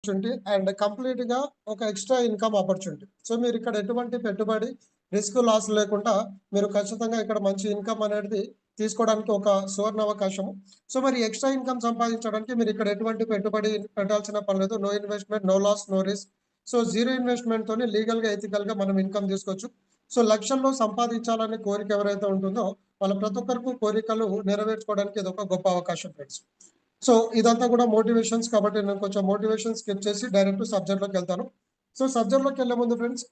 Opportunity and complete గా ఒక extra income opportunity. So మీరు ఇక్కడ ఎటువంటి పెట్టుబడి రిస్క్ లాస్ లేకుండా మీరు ఖచ్చితంగా ఇక్కడ మంచి ఇన్కమ్ అనేది తీసుకోవడానికి ఒక సువర్ణ అవకాశము. సో మరి ఎక్స్ట్రా ఇన్కమ్ సంపాదించడానికి మీరు ఇక్కడ ఎటువంటి పెట్టుబడి పెట్టాల్సిన పని లేదు. No investment, no loss, no risk. So zero investment తోని లీగల్ గా ఎథికల్ గా మనం ఇన్కమ్ తీసుకోవచ్చు. సో లక్షల్లో సంపాదించాలనే కోరిక ఎవరైతే ఉంటుందో వాళ్ళ ప్రతి ఒక్కరికి కోరికలు నెరవేర్చుకోవడానికి ఇది ఒక గొప్ప అవకాశం ఫ్రెండ్స్. సో ఇదంతా కూడా మోటివేషన్స్ కాబట్టి నేను కొంచెం మోటివేషన్ స్కిప్ చేసి డైరెక్ట్ సబ్జెక్ట్ లోకి వెళ్తాను. సో సబ్జెక్ట్ లోకి వెళ్ళే ముందు ఫ్రెండ్స్,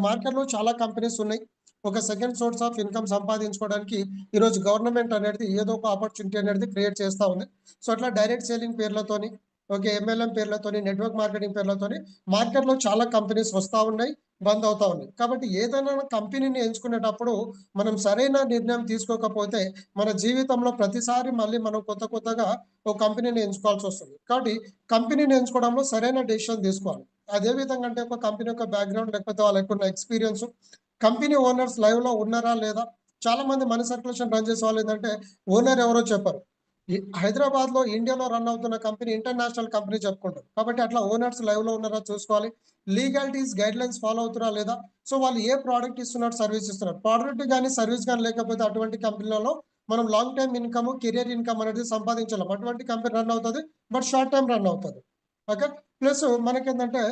మార్కెట్ లో చాలా కంపెనీస్ ఉన్నాయి. ఒక సెకండ్ సోర్స్ ఆఫ్ ఇన్కమ్ సంపాదించుకోవడానికి ఈరోజు గవర్నమెంట్ అనేది ఏదో ఒక ఆపర్చునిటీ అనేది క్రియేట్ చేస్తూ ఉంది. సో అట్లా డైరెక్ట్ సేలింగ్ పేర్లతోని, ఓకే, ఎంఎల్ఎం పేర్లతోని, నెట్వర్క్ మార్కెటింగ్ పేర్లతోని మార్కెట్ లో చాలా కంపెనీస్ వస్తూ ఉన్నాయి, బంద్ అవుతా ఉన్నాయి. కాబట్టి ఏదైనా కంపెనీని ఎంచుకునేటప్పుడు మనం సరైన నిర్ణయం తీసుకోకపోతే మన జీవితంలో ప్రతిసారి మళ్ళీ మనం కొత్తగా ఒక కంపెనీని ఎంచుకోవాల్సి వస్తుంది. కాబట్టి కంపెనీని ఎంచుకోవడంలో సరైన డెసిషన్ తీసుకోవాలి. అదే విధంగా అంటే ఒక కంపెనీ యొక్క బ్యాక్గ్రౌండ్, లేకపోతే వాళ్ళకు ఉన్న ఎక్స్పీరియన్స్, కంపెనీ ఓనర్స్ లైవ్ లో ఉన్నారా లేదా. చాలా మంది మనీ సర్క్యులేషన్ రన్ చేసే వాళ్ళు ఏంటంటే ఓనర్ ఎవరో చెప్పరు. హైదరాబాద్ లో, ఇండియాలో రన్ అవుతున్న కంపెనీ ఇంటర్నేషనల్ కంపెనీ చెప్పుకుంటారు. కాబట్టి అట్లా ఓనర్స్ లైవ్ లో ఉన్నారా చూసుకోవాలి. లీగాలిటీస్, గైడ్ లైన్స్ ఫాలో అవుతున్నా లేదా. సో వాళ్ళు ఏ ప్రోడక్ట్ ఇస్తున్నారు, సర్వీస్ ఇస్తున్నారు. ప్రోడక్ట్ కానీ సర్వీస్ కానీ లేకపోతే అటువంటి కంపెనీలలో మనం long time income, career income అనేది సంపాదించలేం. అటువంటి కంపెనీ రన్ అవుతుంది, బట్ షార్ట్ టైం రన్ అవుతుంది. ఓకే. ప్లస్ మనకేంటంటే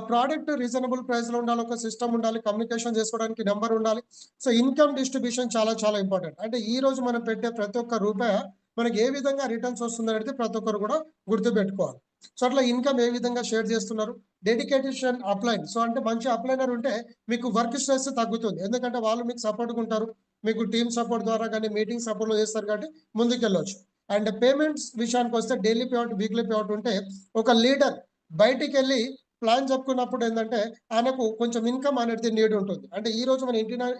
ప్రోడక్ట్ రీజనబుల్ ప్రైస్ లో ఉండాలి, ఒక సిస్టమ్ ఉండాలి, కమ్యూనికేషన్ చేసుకోవడానికి నెంబర్ ఉండాలి. సో ఇన్కమ్ డిస్ట్రిబ్యూషన్ చాలా చాలా ఇంపార్టెంట్. అంటే ఈ రోజు మనం పెట్టే ప్రతి ఒక్క రూపాయి మనకి ఏ విధంగా రిటర్న్స్ వస్తుంది అనేది ప్రతి ఒక్కరు కూడా గుర్తుపెట్టుకోవాలి. సో అట్లా ఇన్కమ్ ఏ విధంగా షేర్ చేస్తున్నారు. Dedication upline. సో అంటే మంచి అప్లైనర్ ఉంటే మీకు వర్క్ స్ట్రెస్ తగ్గుతుంది. ఎందుకంటే వాళ్ళు మీకు సపోర్ట్గా ఉంటారు. మీకు టీమ్ సపోర్ట్ ద్వారా కానీ మీటింగ్ సపోర్ట్ చేస్తారు కాబట్టి ముందుకెళ్ళొచ్చు. అండ్ పేమెంట్స్ విషయానికి వస్తే డైలీ పేఅవుట్, వీక్లీ పేఅవుట్ ఉంటే ఒక లీడర్ బయటికి వెళ్ళి ప్లాన్ చెప్పుకున్నప్పుడు ఏంటంటే ఆయనకు కొంచెం ఇన్కమ్ అనేది నీడ్ ఉంటుంది. అంటే ఈ రోజు మన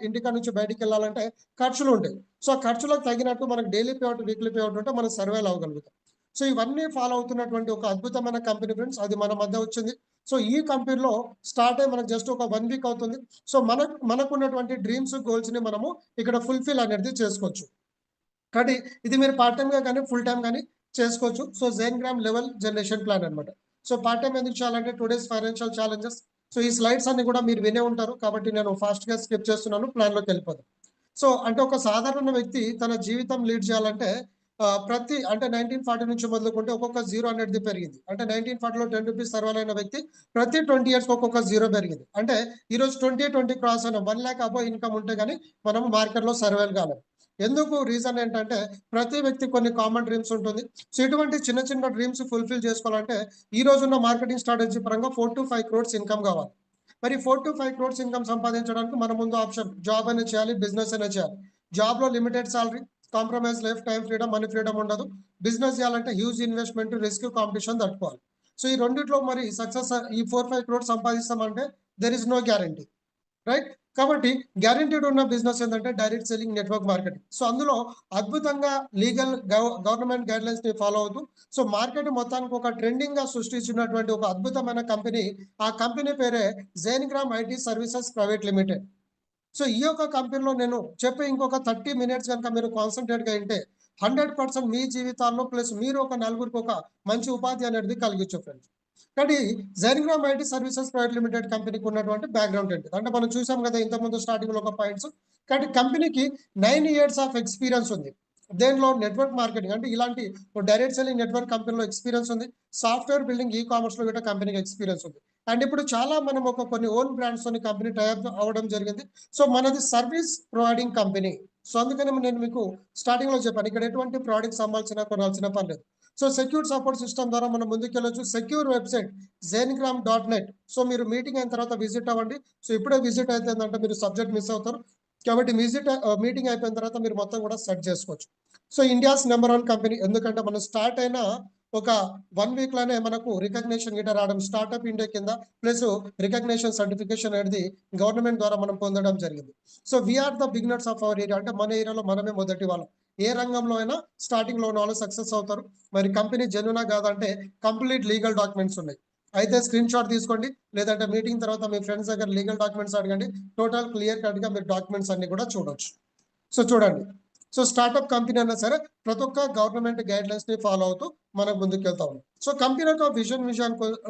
ఇంటికా నుంచి బయటికి వెళ్ళాలంటే ఖర్చులు ఉంటాయి. సో ఆ ఖర్చులకు తగినట్టు మనకు డైలీ పేఅవుట్, వీక్లీ పేఅవుట్ ఉంటే మనం సర్వేలు అవ్వగలుగుతాం. సో ఇవన్నీ ఫాలో అవుతున్నటువంటి ఒక అద్భుతమైన కంపెనీ ఫ్రెండ్స్, అది మన మధ్య వచ్చింది. సో ఈ కంపెనీలో స్టార్ట్ అయ్యి మనకు జస్ట్ ఒక 1 వీక్ అవుతుంది. సో మనకున్నటువంటి డ్రీమ్స్, గోల్స్ ని మనము ఇక్కడ ఫుల్ఫిల్ అనేది చేసుకోవచ్చు. కాబట్టి ఇది మీరు పార్ట్ టైం గా కానీ ఫుల్ టైం కానీ చేసుకోవచ్చు. సో జెన్గ్రామ్ లెవెల్ జనరేషన్ ప్లాన్ అనమాట. సో పార్ట్ టైం ఎందుకు చేయాలంటే టుడేస్ ఫైనాన్షియల్ ఛాలెంజెస్. సో ఈ స్లైడ్స్ అన్ని కూడా మీరు వినే ఉంటారు కాబట్టి నేను ఫాస్ట్ గా స్కిప్ చేస్తున్నాను, ప్లాన్ లోకి వెళ్ళిపోతాను. సో అంటే ఒక సాధారణ వ్యక్తి తన జీవితం లీడ్ చేయాలంటే ప్రతి అంటే 1940 నుంచి మొదలుకుంటే ఒక్కొక్క జీరో అనేది పెరిగింది. అంటే 1940లో 10 రూపీస్ సర్వైవ్ అయిన వ్యక్తి ప్రతి 20 ఇయర్స్ ఒక్కొక్క జీరో పెరిగింది. అంటే ఈ రోజు 20 క్రాస్ అయిన 1 lakh అబో ఇన్కమ్ ఉంటే కానీ మనం మార్కెట్ లో సర్వైవ్ కాలేము. ఎందుకు రీజన్ ఏంటంటే ప్రతి వ్యక్తి కొన్ని కామన్ డ్రీమ్స్ ఉంటుంది. సో ఇటువంటి చిన్న చిన్న డ్రీమ్స్ ఫుల్ఫిల్ చేసుకోవాలంటే ఈ రోజున్న మార్కెటింగ్ స్ట్రాటజీ పరంగా 4 to 5 crores ఇన్కమ్ కావాలి. మరి 4 to 5 crores ఇన్కమ్ సంపాదించడానికి మన ముందు ఆప్షన్ జాబ్ అనేది చేయాలి, బిజినెస్ అనేది చేయాలి. జాబ్ లో limited salary, compromise life, time freedom, money freedom ఉండదు. బిజినెస్ చేయాలంటే హ్యూజ్ ఇన్వెస్ట్మెంట్, రిస్క్, కాంపిటీషన్ తట్టుకోవాలి. సో ఈ రెండిట్లో మరి సక్సెస్ ఈ 4-5 crores సంపాదిస్తామంటే there is no guarantee, right. కాబట్టి గ్యారెంటీడ్ ఉన్న బిజినెస్ ఏంటంటే direct selling, network marketing. So అందులో అద్భుతంగా లీగల్ గవర్నమెంట్ గైడ్ లైన్స్ ని ఫాలో అవుతూ సో మార్కెట్ మొత్తానికి ఒక ట్రెండింగ్ గా సృష్టించినటువంటి ఒక అద్భుతమైన కంపెనీ, ఆ కంపెనీ పేరే Zengram IT services private limited. So ఈ యొక్క కంపెనీలో నేను చెప్పే ఇంకొక 30 minutes కనుక మీరు కాన్సన్ట్రేట్ గా ఉంటే 100% మీ జీవితాల్లో ప్లస్ మీరు ఒక నలుగురికి ఒక మంచి ఉపాధి అనేది కలిగించు ఫ్రెండ్స్. కానీ జెన్గ్రామ్ ఐటీ సర్వీసెస్ ప్రైవేట్ లిమిటెడ్ కంపెనీకి ఉన్నటువంటి బ్యాక్గ్రౌండ్ ఏంటి అంటే మనం చూసాం కదా ఇంతకుముందు స్టార్టింగ్ లో ఒక పాయింట్స్. కానీ కంపెనీకి 9 years ఆఫ్ ఎక్స్పీరియన్స్ ఉంది. దేనిలో? Network marketing. అంటే ఇలాంటి డైరెక్ట్ సెల్లింగ్ నెట్వర్క్ కంపెనీలో ఎక్స్పీరియన్స్ ఉంది. సాఫ్ట్వేర్ బిల్డింగ్, ఈ కామర్స్ లో కూడా కంపెనీకి ఎక్స్పీరియన్స్ ఉంది. అండ్ ఇప్పుడు చాలా మనం ఒక కొన్ని ఓన్ బ్రాండ్స్ తోని కంపెనీ టైప్ అవ్వడం జరిగింది. సో మనది సర్వీస్ ప్రొవైడింగ్ కంపెనీ. సో అందుకని నేను మీకు స్టార్టింగ్ లో చెప్పాను ఇక్కడ ఎటువంటి ప్రోడక్ట్స్ అమ్మాల్సిన, కొనాల్సిన పని లేదు. సో సెక్యూర్ సపోర్ట్ సిస్టమ్ ద్వారా మనం ముందుకెళ్ళొచ్చు. Secure website zengram.net. సో మీరు మీటింగ్ అయిన తర్వాత విజిట్ అవ్వండి. సో ఇప్పుడే విజిట్ అయితే ఏంటంటే మీరు సబ్జెక్ట్ మిస్ అవుతారు. కాబట్టి మీటింగ్ అయిపోయిన తర్వాత మీరు మొత్తం కూడా సెట్ చేసుకోవచ్చు. So India's number 1 company. ఎందుకంటే మనం స్టార్ట్ అయిన ఒక 1 week లోనే మనకు రికగ్నిషన్ గిట రావడం, స్టార్ట్అప్ ఇండియా కింద ప్లస్ రికగ్నిషన్ సర్టిఫికేషన్ అనేది గవర్నమెంట్ ద్వారా మనం పొందడం జరిగింది. So we are the beginners of our area. అంటే మన ఏరియాలో మనమే మొదటి వాళ్ళం. ఏ రంగంలో అయినా స్టార్టింగ్ లో ఉన్న వాళ్ళు సక్సెస్ అవుతారు. మరి కంపెనీ జెన్యునా కాదంటే కంప్లీట్ లీగల్ డాక్యుమెంట్స్ ఉన్నాయి. అయితే స్క్రీన్ షాట్ తీసుకోండి, లేదంటే మీటింగ్ తర్వాత మీ ఫ్రెండ్స్ దగ్గర లీగల్ డాక్యుమెంట్స్ అడగండి. టోటల్ క్లియర్ కట్ గా మీరు డాక్యుమెంట్స్ అన్ని కూడా చూడొచ్చు. సో చూడండి, సో స్టార్ట్అప్ కంపెనీ అయినా సరే ప్రతి ఒక్క గవర్నమెంట్ గైడ్ లైన్స్ ని ఫాలో అవుతూ మనం ముందుకు వెళ్తా ఉన్నాం. సో కంపెనీ యొక్క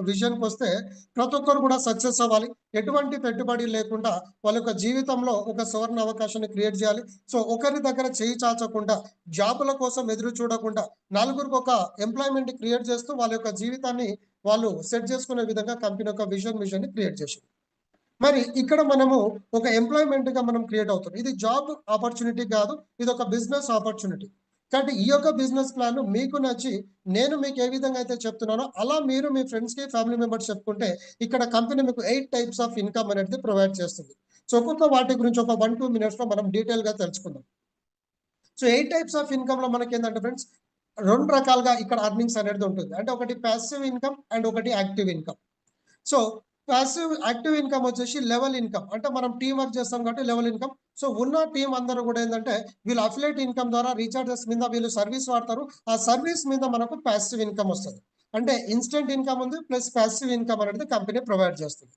విజన్కి వస్తే ప్రతి ఒక్కరు కూడా సక్సెస్ అవ్వాలి. ఎటువంటి పెట్టుబడి లేకుండా వాళ్ళ యొక్క జీవితంలో ఒక సువర్ణ అవకాశాన్ని క్రియేట్ చేయాలి. సో ఒకరి దగ్గర చేయి చాచకుండా, జాబుల కోసం ఎదురు చూడకుండా, నలుగురికి ఒక ఎంప్లాయ్మెంట్ క్రియేట్ చేస్తూ వాళ్ళ యొక్క జీవితాన్ని వాళ్ళు సెట్ చేసుకునే విధంగా కంపెనీ యొక్క మిషన్ ని క్రియేట్ చేసింది. మరి ఇక్కడ మనము ఒక ఎంప్లాయ్మెంట్ గా మనం క్రియేట్ అవుతాం. ఇది జాబ్ ఆపర్చునిటీ కాదు, ఇది ఒక బిజినెస్ ఆపర్చునిటీ. కాబట్టి ఈ యొక్క బిజినెస్ ప్లాన్ మీకు నచ్చి నేను మీకు ఏ విధంగా అయితే చెప్తున్నానో అలా మీరు మీ ఫ్రెండ్స్ కి, ఫ్యామిలీ మెంబర్స్ చెప్పుకుంటే ఇక్కడ కంపెనీ మీకు 8 టైప్స్ ఆఫ్ ఇన్కమ్ అనేది ప్రొవైడ్ చేస్తుంది. సో ఒక్కొక్క వాటి గురించి ఒక 1-2 మినిట్స్ లో మనం డీటెయిల్ గా తెలుసుకుందాం. సో 8 టైప్స్ ఆఫ్ ఇన్కమ్ లో మనకి ఏంటంటే ఫ్రెండ్స్ 2 రకాలుగా ఇక్కడ అర్నింగ్స్ అనేది ఉంటుంది. అంటే ఒకటి పాసివ్ ఇన్కమ్ అండ్ ఒకటి active income. So passive active income వచ్చేసి లెవెల్ ఇన్కమ్, అంటే మనం టీం వర్క్ చేస్తాం కాబట్టి లెవెల్ ఇన్కమ్. సో ఉన్న టీం అందరూ కూడా ఏంటంటే వీళ్ళు అఫిలియేట్ ఇన్కమ్ ద్వారా రీఛార్జెస్ మీద వీళ్ళు సర్వీస్ వాడతారు. ఆ సర్వీస్ మీద మనకు పాసివ్ ఇన్కమ్ వస్తుంది. అంటే ఇన్స్టెంట్ ఇన్కమ్ ఉంది ప్లస్ పాసివ్ ఇన్కమ్ అనేది కంపెనీ ప్రొవైడ్ చేస్తుంది.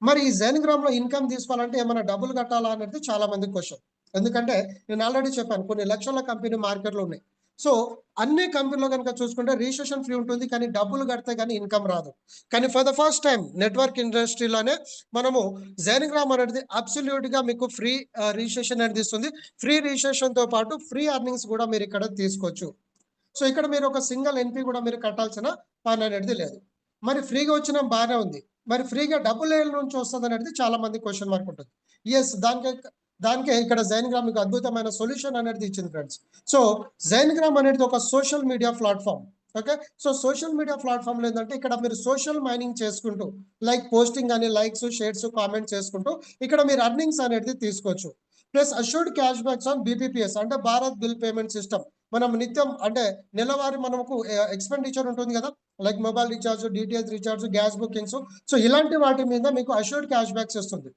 మరి ఈ జెన్గ్రామ్ లో ఇన్కమ్ తీసుకోవాలంటే ఏమైనా డబ్బులు కట్టాలా అనేది చాలా మంది క్వశ్చన్. ఎందుకంటే నేను ఆల్రెడీ చెప్పాను కొన్ని లక్షల కంపెనీ మార్కెట్లో ఉన్నాయి. సో అన్ని కంపెనీలో కనుక చూసుకుంటే రిజిస్ట్రేషన్ ఫ్రీ ఉంటుంది, కానీ డబ్బులు కడితే కానీ ఇన్కమ్ రాదు. కానీ for the first time network ఇండస్ట్రీలోనే మనము జెన్గ్రామ్ అనేది అబ్సల్యూట్ గా మీకు ఫ్రీ రిజిస్ట్రేషన్ అనేది ఇస్తుంది. ఫ్రీ రిజిస్ట్రేషన్ తో పాటు ఫ్రీ అర్నింగ్స్ కూడా మీరు ఇక్కడ తీసుకోవచ్చు. సో ఇక్కడ మీరు ఒక సింగిల్ ఎన్పి కూడా మీరు కట్టాల్సిన పని అనేది లేదు. మరి ఫ్రీగా వచ్చిన బాగానే ఉంది, మరి ఫ్రీగా డబ్బులు ఏళ్ళ నుంచి వస్తుంది అనేది చాలా మంది క్వశ్చన్ మార్క్ ఉంటుంది. ఎస్, దానికే ఇక్కడ జైన్గ్రామ్ మీకు అద్భుతమైన సొల్యూషన్ అనేది ఇచ్చింది ఫ్రెండ్స్. సో జైన్గ్రామ్ అనేది ఒక social media platform. Okay, so social media platform లో ఏంటంటే ఇక్కడ మీరు సోషల్ మైనింగ్ చేసుకుంటూ లైక్ పోస్టింగ్ అని లైక్స్, షేర్స్, కామెంట్ చేసుకుంటూ ఇక్కడ మీరు అర్నింగ్స్ అనేది తీసుకోవచ్చు. Plus assured cash backs on BPPS అంటే భారత్ బిల్ పేమెంట్ సిస్టమ్. మనం నిత్యం అంటే నెలవారీ మనకు ఎక్స్పెండిచర్ ఉంటుంది కదా, like mobile recharge, DTH recharge, gas bookings. So ఇలాంటి వాటి మీద మీకు అష్యూర్డ్ క్యాష్ బ్యాక్స్ ఇస్తుంది.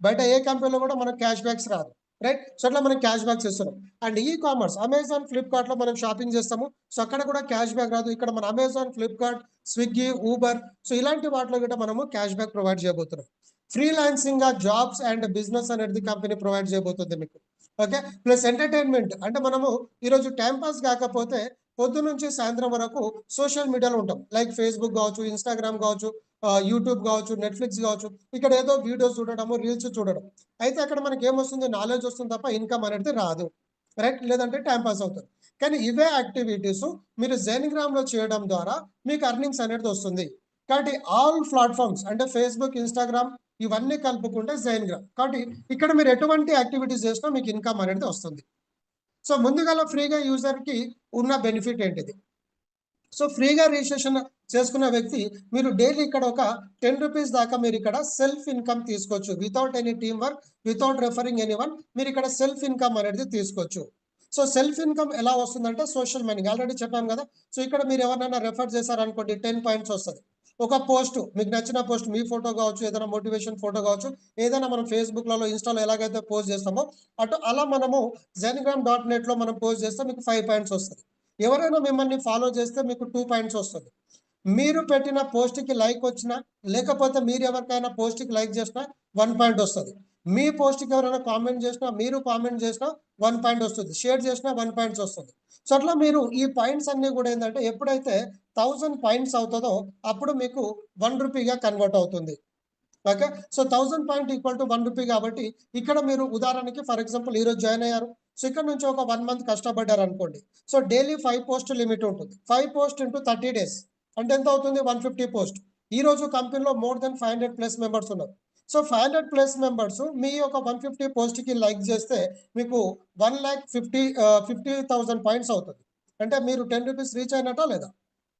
బయట ఏ కంపెనీలో కూడా మనకు క్యాష్ బ్యాక్స్ రాదు, రైట్? సో అట్లా మనం క్యాష్ బ్యాక్స్ ఇస్తున్నాం. And e commerce Amazon, Flipkart లో మనం షాపింగ్ చేస్తాము. సో అక్కడ కూడా క్యాష్ బ్యాక్ రాదు. ఇక్కడ మన Amazon, Flipkart, Swiggy, Uber, so ఇలాంటి వాటిలో కూడా మనము క్యాష్ బ్యాక్ ప్రొవైడ్ చేయబోతున్నాం. ఫ్రీలాన్సింగ్ గా జాబ్స్ అండ్ బిజినెస్ అనేది కంపెనీ ప్రొవైడ్ చేయబోతుంది మీకు. ఓకే, ప్లస్ ఎంటర్టైన్మెంట్ అంటే మనము ఈరోజు టైం పాస్ కాకపోతే పొద్దు నుంచి సాయంత్రం వరకు సోషల్ మీడియాలో ఉంటాం, లైక్ ఫేస్బుక్ కావచ్చు, ఇన్స్టాగ్రామ్ కావచ్చు, యూట్యూబ్ కావచ్చు, నెట్ఫ్లిక్స్ కావచ్చు. ఇక్కడ ఏదో వీడియోస్ చూడడము, రీల్స్ చూడడం. అయితే అక్కడ మనకి ఏమొస్తుంది, నాలెడ్జ్ వస్తుంది తప్ప ఇన్కమ్ అనేది రాదు, రైట్? లేదంటే టైం పాస్ అవుతుంది. కానీ ఇవే యాక్టివిటీస్ మీరు జెన్గ్రామ్ లో చేయడం ద్వారా మీకు అర్నింగ్స్ అనేది వస్తుంది. కాబట్టి ఆల్ ప్లాట్ఫామ్స్ అంటే ఫేస్బుక్, ఇన్స్టాగ్రామ్ ఇవన్నీ కలుపుకుంటే జెన్గ్రామ్. కాబట్టి ఇక్కడ మీరు ఎటువంటి యాక్టివిటీస్ చేసినా మీకు ఇన్కమ్ అనేది వస్తుంది. సో ముందుగా ఫ్రీగా యూజర్ కి ఉన్న బెనిఫిట్ ఏంటిది? సో ఫ్రీగా రిజిస్ట్రేషన్ చేసుకున్న వ్యక్తి మీరు డైలీ ఇక్కడ ఒక 10 రూపీస్ దాకా మీరు ఇక్కడ సెల్ఫ్ ఇన్కమ్ తీసుకోవచ్చు. Without any team work, without referring anyone, మీరు ఇక్కడ సెల్ఫ్ ఇన్కమ్ అనేది తీసుకోవచ్చు. సో సెల్ఫ్ ఇన్కమ్ ఎలా వస్తుందంటే సోషల్ మైనింగ్ ఆల్రెడీ చెప్పాం కదా. సో ఇక్కడ మీరు ఎవరైనా రెఫర్ చేశారనుకోండి 10 పాయింట్స్ వస్తుంది. ఒక పోస్ట్ మీకు నచ్చిన పోస్ట్, మీ ఫోటో కావచ్చు, ఏదైనా మోటివేషన్ ఫోటో కావచ్చు, ఏదైనా మనం ఫేస్బుక్లలో, ఇన్స్టాలో ఎలాగైతే పోస్ట్ చేస్తామో అలా మనము Zengram.net లో మనం పోస్ట్ చేస్తే మీకు 5 పాయింట్స్ వస్తుంది. ఎవరైనా మిమ్మల్ని ఫాలో చేస్తే మీకు 2 పాయింట్స్ వస్తుంది. మీరు పెట్టిన పోస్ట్కి లైక్ వచ్చినా, లేకపోతే మీరు ఎవరికైనా పోస్ట్కి లైక్ చేసినా 1 పాయింట్ వస్తుంది. మీ పోస్ట్కి ఎవరైనా కామెంట్ చేసినా, మీరు కామెంట్ చేసినా 1 పాయింట్ వస్తుంది. షేర్ చేసినా 1 పాయింట్స్ వస్తుంది. సో అట్లా మీరు ఈ పాయింట్స్ అన్ని కూడా ఏంటంటే ఎప్పుడైతే 1000 పాయింట్స్ అవుతుందో అప్పుడు మీకు 1 రూపీగా కన్వర్ట్ అవుతుంది. Okay, so 1000 point equal to 1 rupee. కాబట్టి ఇక్కడ మీరు ఉదాహరణకి ఫర్ ఎగ్జాంపుల్ ఈరోజు జాయిన్ అయ్యారు. సో ఇక్కడ నుంచి ఒక 1 మంత్ కష్టపడ్డారు అనుకోండి. సో డైలీ 5 పోస్ట్ లిమిట్ ఉంటుంది. 5 పోస్ట్ ఇంటూ 30 డేస్ అంటే ఎంత అవుతుంది? 150 పోస్ట్. ఈ రోజు కంపెనీలో మోర్ దెన్ 500+ మెంబర్స్ ఉన్నారు. సో 500+ మెంబర్స్ మీ యొక్క 150 పోస్ట్ కి లైక్ చేస్తే మీకు 1,50,000 పాయింట్స్ అవుతుంది. అంటే మీరు 10 రూపీస్ రీచ్ అయినట్టా లేదా?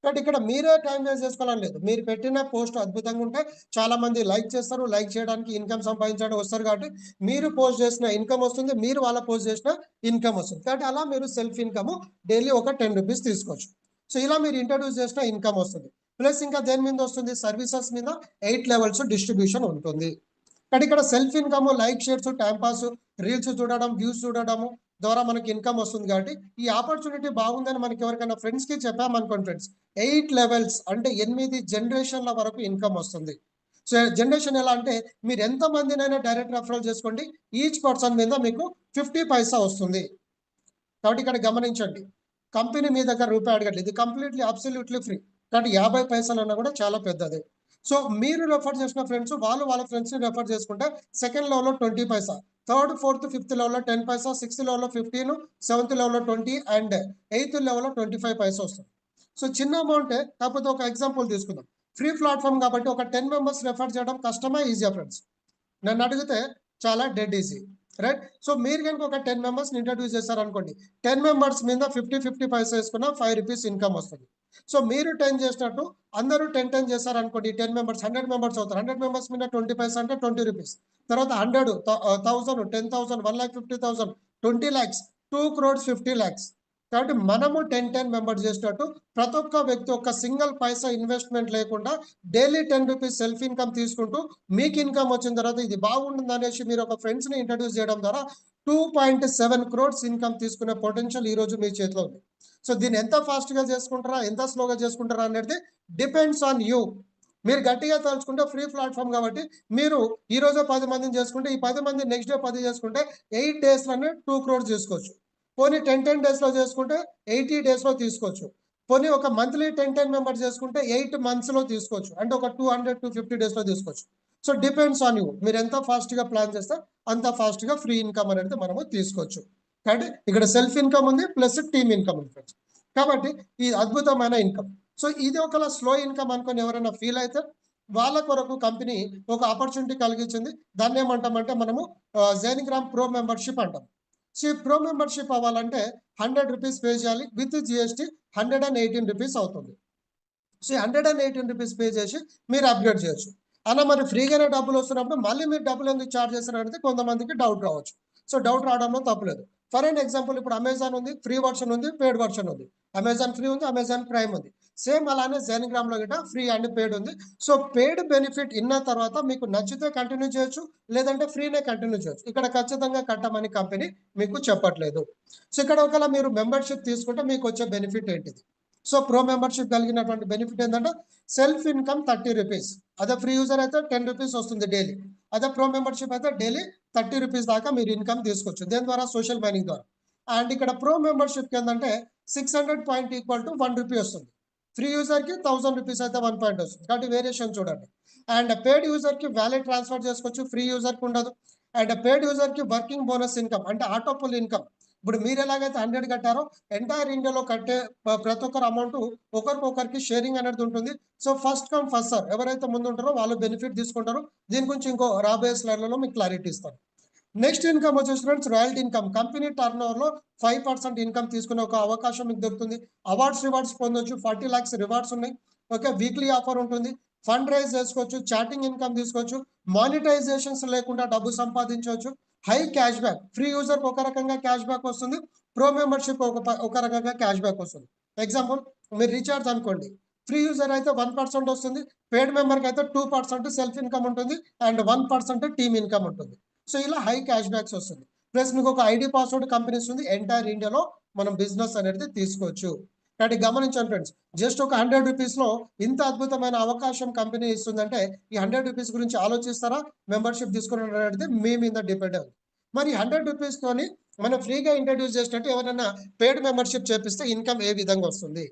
బట్ ఇక్కడ మీరే టైం వేస్ట్ చేసుకోవాలని లేదు. మీరు పెట్టిన పోస్ట్ అద్భుతంగా ఉంటే చాలా మంది లైక్ చేస్తారు. లైక్ చేయడానికి ఇన్కమ్ సంపాదించడానికి వస్తారు. కాబట్టి మీరు పోస్ట్ చేసిన ఇన్కమ్ వస్తుంది, మీరు వాళ్ళ పోస్ట్ చేసిన ఇన్కమ్ వస్తుంది. కాబట్టి అలా మీరు సెల్ఫ్ ఇన్కమ్ డైలీ ఒక 10 రూపీస్ తీసుకోవచ్చు. సో ఇలా మీరు ఇంట్రడ్యూస్ చేసిన ఇన్కమ్ వస్తుంది. ప్లస్ ఇంకా దేని మీద వస్తుంది? సర్వీసెస్ మీద 8 లెవెల్స్ డిస్ట్రిబ్యూషన్ ఉంటుంది. కానీ ఇక్కడ self income, like, shares, time pass, reels చూడడం, వ్యూస్ చూడడము ద్వారా మనకి ఇన్కమ్ వస్తుంది. కాబట్టి ఈ ఆపర్చునిటీ బాగుందని మనకి ఎవరికైనా ఫ్రెండ్స్ కి చెప్పామనుకోండి ఫ్రెండ్స్, 8 లెవెల్స్ అంటే 8 జనరేషన్ల వరకు ఇన్కమ్ వస్తుంది. సో జనరేషన్ ఎలా అంటే మీరు ఎంత మందినైనా డైరెక్ట్ రెఫరల్ చేసుకోండి, ఈచ్ పర్సన్ మీద మీకు 50 పైసా వస్తుంది. కాబట్టి ఇక్కడ గమనించండి, కంపెనీ మీ దగ్గర రూపాయి అడగట్లేదు, ఇది కంప్లీట్లీ అబ్సల్యూట్లీ ఫ్రీ. కాబట్టి 50 పైసలు అన్నా కూడా చాలా పెద్దది. సో మీరు రెఫర్ చేసిన ఫ్రెండ్స్ వాళ్ళు వాళ్ళ ఫ్రెండ్స్ని రెఫర్ చేసుకుంటే సెకండ్ లెవెల్లో 20 పైసా, థర్డ్ ఫోర్త్ ఫిఫ్త్ లెవెల్లో 10 పైసా, సిక్స్త్ లెవెల్లో 15, సెవెంత్ లెవెల్లో 20 అండ్ ఎయిత్ లెవెల్లో 25 పైసా వస్తుంది. సో చిన్న అమౌంటే, కాకపోతే ఒక ఎగ్జాంపుల్ తీసుకుందాం. ఫ్రీ ప్లాట్ఫామ్ కాబట్టి ఒక 10 మెంబర్స్ రెఫర్ చేయడం కష్టమా ఈజీయా ఫ్రెండ్స్? నన్ను అడిగితే చాలా డెడ్ ఈజీ, రైట్? సో మీరు కనుక ఒక 10 మెంబర్స్ని ఇంట్రడ్యూస్ చేశారనుకోండి, 10 మెంబర్స్ మీద 50 పైసా వేసుకున్న 5 రూపీస్ ఇన్కమ్ వస్తుంది. సో మీరు 10 చేసినట్టు అందరూ 10 చేశారనుకోండి, 10 మెంబర్స్ 100 మెంబర్స్ అవుతారు. 100 మెంబర్స్ మీద 20 పైసా అంటే 20 రూపీస్. తర్వాత 100, 1000, 10,000, 1,50,000, 20 lakhs, 2 crores 50 lakhs. కాబట్టి మనము 10 మెంబర్స్ చేసినట్టు ప్రతి ఒక్క వ్యక్తి ఒక సింగిల్ పైసా ఇన్వెస్ట్మెంట్ లేకుండా డైలీ 10 రూపీస్ సెల్ఫ్ ఇన్కమ్ తీసుకుంటూ మీకు ఇన్కమ్ వచ్చిన తర్వాత ఇది బాగుంటుంది అనేసి మీరు ఒక ఫ్రెండ్స్ని ఇంట్రడ్యూస్ చేయడం ద్వారా 2.7 crores ఇన్కమ్ తీసుకునే పొటెన్షియల్ ఈ రోజు మీ చేతిలో ఉంది. సో దీన్ని ఎంత ఫాస్ట్గా చేసుకుంటారా, ఎంత స్లోగా చేసుకుంటారా అనేది డిపెండ్స్ ఆన్ యూ. మీరు గట్టిగా తలుచుకుంటే ఫ్రీ ప్లాట్ఫామ్ కాబట్టి మీరు ఈ రోజు 10 మందిని చేసుకుంటే ఈ 10 మంది నెక్స్ట్ డే 10 చేసుకుంటే 8 డేస్లోనే 2 crores చేసుకోవచ్చు. పోనీ 10 డేస్లో చేసుకుంటే 80 డేస్లో తీసుకోవచ్చు. పోనీ ఒక మంత్లీ 10 మెంబర్స్ చేసుకుంటే 8 మంత్స్లో తీసుకోవచ్చు. అంటే ఒక 200-250 డేస్లో తీసుకోవచ్చు. So depends on you. మీరు ఎంత ఫాస్ట్గా ప్లాన్ చేస్తే అంత ఫాస్ట్గా ఫ్రీ ఇన్కమ్ అనేది మనము తీసుకోవచ్చు. కాబట్టి ఇక్కడ సెల్ఫ్ ఇన్కమ్ ఉంది ప్లస్ టీమ్ ఇన్కమ్ ఉంది ఫ్రెండ్స్. కాబట్టి ఈ అద్భుతమైన ఇన్కమ్. సో ఇది ఒకలా స్లో ఇన్కమ్ అనుకొని ఎవరైనా ఫీల్ అయితే వాళ్ళ కొరకు కంపెనీ ఒక ఆపర్చునిటీ కలిగించింది. దాన్ని ఏమంటామంటే మనము జైనిగ్రామ్ ప్రో మెంబర్షిప్ అంటాం. సో ప్రో మెంబర్షిప్ అవ్వాలంటే 100 రూపీస్ పే చేయాలి, విత్ జిఎస్టీ 118 రూపీస్ అవుతుంది. సో 118 రూపీస్ పే చేసి మీరు అప్గ్రేడ్ చేయొచ్చు. అలా మరి ఫ్రీగానే డబ్బులు వస్తున్నప్పుడు మళ్ళీ మీరు డబ్బులు ఎందుకు ఛార్జ్ చేస్తారంటే కొంతమందికి డౌట్ రావచ్చు. సో డౌట్ రావడంలో తప్పులేదు. ఫర్ ఎన్ ఎగ్జాంపుల్ ఇప్పుడు అమెజాన్ ఉంది, ఫ్రీ వర్షన్ ఉంది, పెయిడ్ వర్షన్ ఉంది. అమెజాన్ ఫ్రీ ఉంది, అమెజాన్ ప్రైమ్ ఉంది. సేమ్ అలానే జైనిగ్రామ్లో గిట్ట ఫ్రీ అండ్ పెయిడ్ ఉంది. సో పెయిడ్ బెనిఫిట్ ఇన్న తర్వాత మీకు నచ్చితే కంటిన్యూ చేయొచ్చు, లేదంటే ఫ్రీనే కంటిన్యూ చేయొచ్చు. ఇక్కడ ఖచ్చితంగా కట్టమని కంపెనీ మీకు చెప్పట్లేదు. సో ఇక్కడ ఒకవేళ మీరు మెంబర్షిప్ తీసుకుంటే మీకు వచ్చే బెనిఫిట్ ఏంటిది? సో ప్రో మెంబర్షిప్ కలిగినటువంటి బెనిఫిట్ ఏంటంటే సెల్ఫ్ ఇన్కమ్ 30 రూపీస్. అదే ఫ్రీ యూజర్ అయితే 10 రూపీస్ వస్తుంది డైలీ. అదే ప్రో మెంబర్షిప్ అయితే డైలీ 30 రూపీస్ దాకా మీరు ఇన్కమ్ తీసుకోవచ్చు, దేని ద్వారా? సోషల్ మైనింగ్ ద్వారా. అండ్ ఇక్కడ ప్రో మెంబర్షిప్ ఏంటంటే 600 పాయింట్ ఈక్వల్ టు 1 రూపీ వస్తుంది. ఫ్రీ యూజర్కి 1000 రూపీస్ అయితే 1 పాయింట్ వస్తుంది. కాబట్టి వేరియేషన్ చూడండి. అండ్ పెయిడ్ యూజర్కి వ్యాలెట్ ట్రాన్స్ఫర్ చేసుకోవచ్చు, ఫ్రీ యూజర్కి ఉండదు. అండ్ పెయిడ్ యూజర్కి వర్కింగ్ బోనస్ ఇన్కమ్ అంటే ఆటో పుల్ ఇన్కమ్. ఇప్పుడు మీరు ఎలాగైతే 100 కట్టారో ఎంటైర్ ఇండియాలో కట్టే ప్రతి ఒక్కరు అమౌంట్ ఒకరికొకరికి షేరింగ్ అనేది ఉంటుంది. So first come first serve, ఎవరైతే ముందు ఉంటారో వాళ్ళు బెనిఫిట్ తీసుకుంటారు. దీని గురించి ఇంకో రాబోయే స్లైడ్లలో మీకు క్లారిటీ ఇస్తాను. నెక్స్ట్ ఇన్కమ్ వచ్చేసి friends royalty income. Company turn ఓవర్లో 5% ఇన్కమ్ తీసుకునే ఒక అవకాశం మీకు దొరుకుతుంది. అవార్డ్స్ రివార్డ్స్ పొందొచ్చు, 40 lakhs రివార్డ్స్ ఉన్నాయి. ఓకే, వీక్లీ ఆఫర్ ఉంటుంది. ఫండ్ రైజ్ చేసుకోవచ్చు, చాటింగ్ ఇన్కమ్ తీసుకోవచ్చు, మానిటైజేషన్స్ లేకుండా డబ్బు సంపాదించవచ్చు. High cash back, free user ఒక రకంగా క్యాష్ బ్యాక్ వస్తుంది, ప్రో మెంబర్షిప్ ఒక రకంగా క్యాష్ బ్యాక్ వస్తుంది. ఎగ్జాంపుల్ మీరు రీఛార్జ్ అనుకోండి, ఫ్రీ యూజర్ అయితే 1% వస్తుంది, పెయిడ్ మెంబర్కి అయితే 2% సెల్ఫ్ ఇన్కమ్ ఉంటుంది అండ్ 1% టీమ్ ఇన్కమ్ ఉంటుంది. సో ఇలా హై క్యాష్ బ్యాక్స్ వస్తుంది. ప్లస్ మీకు ఒక ఐడి పాస్వర్డ్ కంపెనీ ఇస్తుంది. ఎంటైర్ ఇండియాలో మనం బిజినెస్ అనేది తీసుకోవచ్చు. కాబట్టి గమనించండి ఫ్రెండ్స్, జస్ట్ ఒక 100 రూపీస్లో ఇంత అద్భుతమైన అవకాశం కంపెనీ ఇస్తుందంటే ఈ 100 రూపీస్ గురించి ఆలోచిస్తారా? మెంబర్షిప్ తీసుకుని అనేది మీ మీద డిపెండ్ అవుతుంది. మరి 100 రూపీస్తోని మనం ఫ్రీగా ఇంట్రడ్యూస్ చేసినట్టు ఎవరైనా పెయిడ్ మెంబర్షిప్ చేపిస్తే ఇన్కమ్ ఏ విధంగా వస్తుంది?